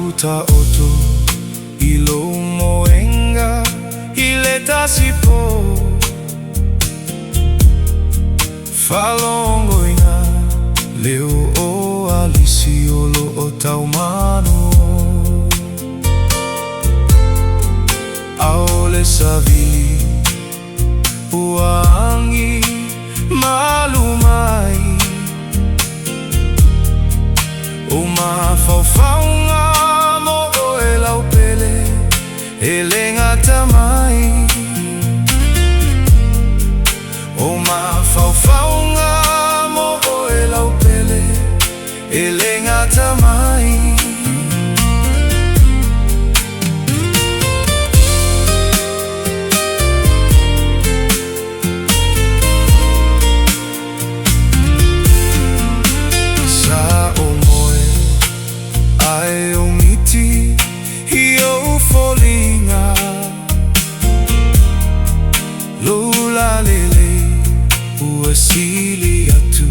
Mafuta oto ilo moenga ileta sipo falongo inga leo o alisiolo o taumano aole savili uangi malumai uma faufaunga mo o elau pele elenga tamai uma faufaunga mo o elau pele elenga tamai Uasili atu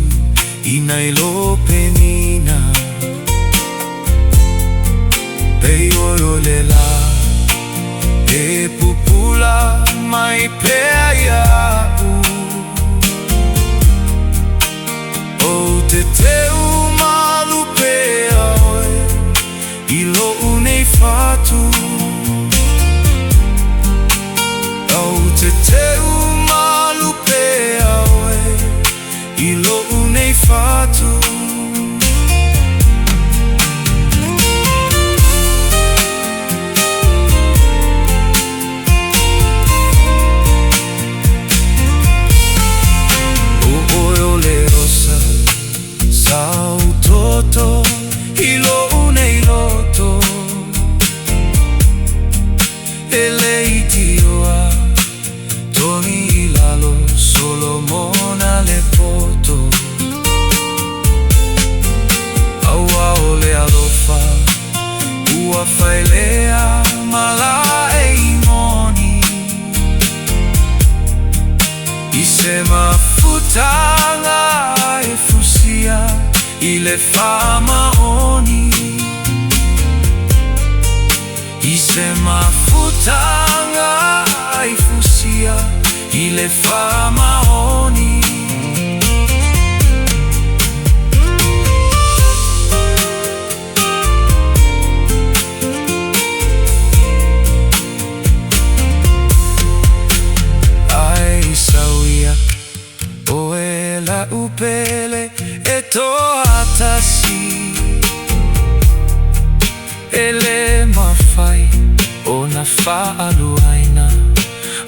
inailo penina peyoyolela e pupula mai pea ya o te teu malu pea oe ilo unei fatu o te teu malu pea ilo unei fatu o oyo le rosa sau toto ilo unei loto ele itioa toni ilalo Solomona le poto aua ole alofa ua failea mala e imoni ise mafutanga e fusia ile fama oni ise mafutanga e fusia ile fama oni ai sawia oela upele eto atasi ele mafai ona faalu aina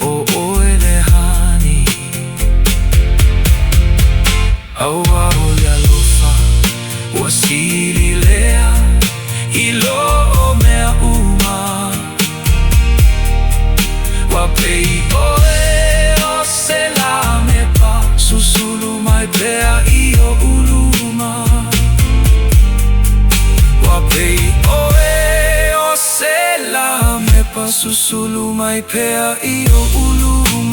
o ele hani aua ole alofa wasili lea ilo mea uma wapei oe o se la mepa susulu mai pea io uluma wapei oe o se la mepa susulu mai pea io uluma